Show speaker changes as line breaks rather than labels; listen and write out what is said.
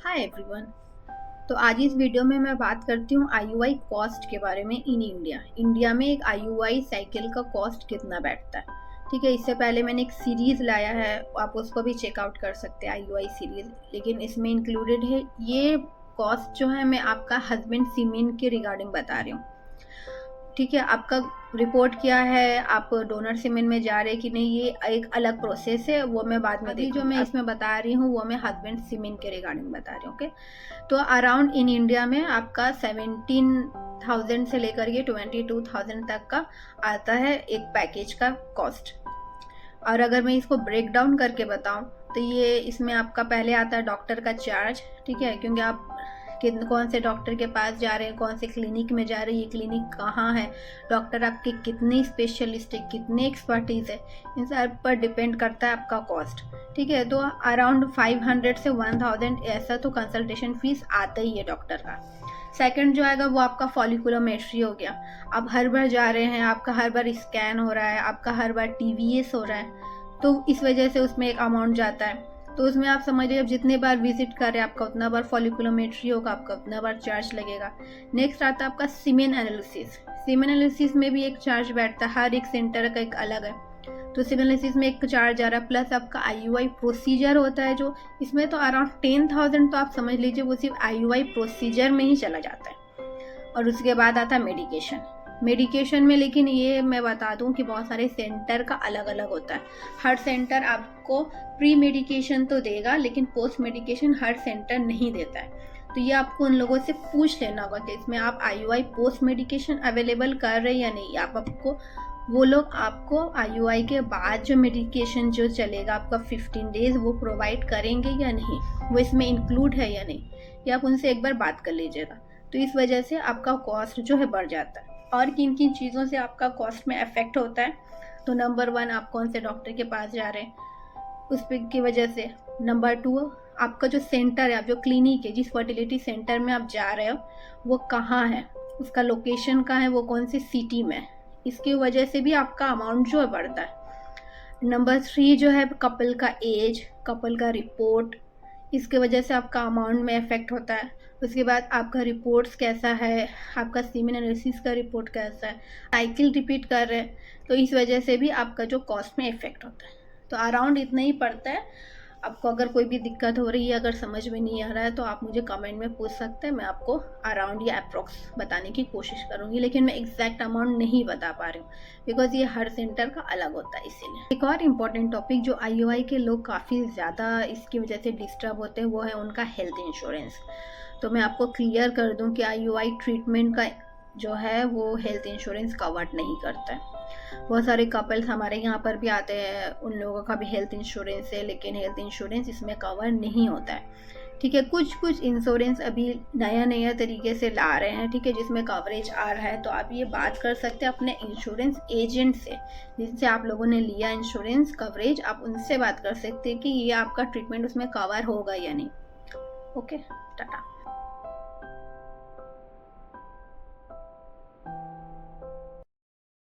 Hi everyone. तो आज इस वीडियो में मैं बात करती हूँ आईयूआई कॉस्ट के बारे में इन इंडिया में एक आईयूआई साइकिल का कॉस्ट कितना बैठता है। ठीक है, इससे पहले मैंने एक सीरीज़ लाया है, आप उसको भी चेकआउट कर सकते हैं, आईयूआई सीरीज़। लेकिन इसमें इंक्लूडेड है ये कॉस्ट जो है, मैं आपका हस्बैंड सीमेन के रिगार्डिंग बता रही हूँ। ठीक है, आपका रिपोर्ट क्या है, आप डोनर सीमेन में जा रहे हैं कि नहीं, ये एक अलग प्रोसेस है, वो मैं बाद में देखूंगी। जो मैं इसमें बता रही हूँ वो मैं हस्बैंड सीमेन के रिगार्डिंग बता रही हूँ। ओके, तो अराउंड इन इंडिया में आपका 17,000 से लेकर के 22,000 तक का आता है एक पैकेज का कॉस्ट। और अगर मैं इसको ब्रेक डाउन करके बताऊं तो ये इसमें आपका पहले आता है डॉक्टर का चार्ज। ठीक है, क्योंकि आप कौन से डॉक्टर के पास जा रहे हैं, कौन से क्लिनिक में जा रहे हैं, ये क्लिनिक कहाँ है, डॉक्टर आपके कितने स्पेशलिस्ट है, कितने एक्सपर्टीज है, इन सब पर डिपेंड करता है आपका कॉस्ट। ठीक है, तो अराउंड 500 से 1000 ऐसा तो कंसल्टेशन फीस आता ही है डॉक्टर का। सेकंड जो आएगा वो आपका फॉलिकुलोमेट्री हो गया। आप हर बार जा रहे हैं, आपका हर बार स्कैन हो रहा है, आपका हर बार टीवीएस हो रहा है, तो इस वजह से उसमें एक अमाउंट जाता है। तो उसमें आप समझिए, अब जितने बार विजिट कर रहे हैं आपका उतना बार फॉलिकुलोमेट्री होगा, आपका उतना बार चार्ज लगेगा। नेक्स्ट आता है आपका सीमेन एनालिसिस। सीमेन एनालिसिस में भी एक चार्ज बैठता है, हर एक सेंटर का एक अलग है। तो सीमेन एनालिसिस में एक चार्ज आ रहा है, प्लस आपका आईयूआई प्रोसीजर होता है जो इसमें तो अराउंड 10,000 तो आप समझ लीजिए वो सिर्फ आईयूआई प्रोसीजर में ही चला जाता है। और उसके बाद आता है मेडिकेशन में, लेकिन ये मैं बता दूं कि बहुत सारे सेंटर का अलग अलग होता है। हर सेंटर आपको प्री मेडिकेशन तो देगा, लेकिन पोस्ट मेडिकेशन हर सेंटर नहीं देता है। तो ये आपको उन लोगों से पूछ लेना होगा कि इसमें आप आईयूआई पोस्ट मेडिकेशन अवेलेबल कर रहे हैं या नहीं। आपको वो लोग आपको आईयूआई के बाद जो मेडिकेशन जो चलेगा आपका 15 डेज, वो प्रोवाइड करेंगे या नहीं, वो इसमें इंक्लूड है या नहीं, ये आप उनसे एक बार बात कर लीजिएगा। तो इस वजह से आपका कॉस्ट जो है बढ़ जाता है। और किन किन चीज़ों से आपका कॉस्ट में अफेक्ट होता है, तो नंबर 1 आप कौन से डॉक्टर के पास जा रहे हैं उस की वजह से। नंबर 2 आपका जो सेंटर है, आप जो क्लिनिक है, जिस फर्टिलिटी सेंटर में आप जा रहे हो वो कहाँ है, उसका लोकेशन कहाँ है, वो कौन सी सिटी में है, इसकी वजह से भी आपका अमाउंट जो है बढ़ता है। नंबर 3 जो है कपल का एज, कपल का रिपोर्ट, इसके वजह से आपका अमाउंट में इफेक्ट होता है। उसके बाद आपका रिपोर्ट्स कैसा है, आपका सीमेन एनालिसिस का रिपोर्ट कैसा है, साइकिल रिपीट कर रहे हैं, तो इस वजह से भी आपका जो कॉस्ट में इफेक्ट होता है। तो अराउंड इतना ही पड़ता है। आपको अगर कोई भी दिक्कत हो रही है, अगर समझ में नहीं आ रहा है, तो आप मुझे कमेंट में पूछ सकते हैं, मैं आपको अराउंड या अप्रॉक्स बताने की कोशिश करूँगी। लेकिन मैं एग्जैक्ट अमाउंट नहीं बता पा रही हूँ, बिकॉज ये हर सेंटर का अलग होता है। इसीलिए एक और इम्पॉर्टेंट टॉपिक जो आईयूआई के लोग काफ़ी ज़्यादा इसकी वजह से डिस्टर्ब होते हैं, वो है उनका हेल्थ इंश्योरेंस। तो मैं आपको क्लियर कर दूं कि आईयूआई ट्रीटमेंट का जो है वो हेल्थ इंश्योरेंस कवर्ड नहीं करता है। बहुत सारे कपल्स हमारे यहाँ पर भी आते हैं, उन लोगों का भी हेल्थ इंश्योरेंस है, लेकिन हेल्थ इंश्योरेंस इसमें कवर नहीं होता है। ठीक है, कुछ इंश्योरेंस अभी नया तरीके से ला रहे हैं, ठीक है, जिसमें कवरेज आ रहा है। तो आप ये बात कर सकते हैं अपने इंश्योरेंस एजेंट से, जिनसे आप लोगों ने लिया इंश्योरेंस कवरेज, आप उनसे बात कर सकते हैं कि ये आपका ट्रीटमेंट उसमें कवर होगा या नहीं। ओके, टाटा।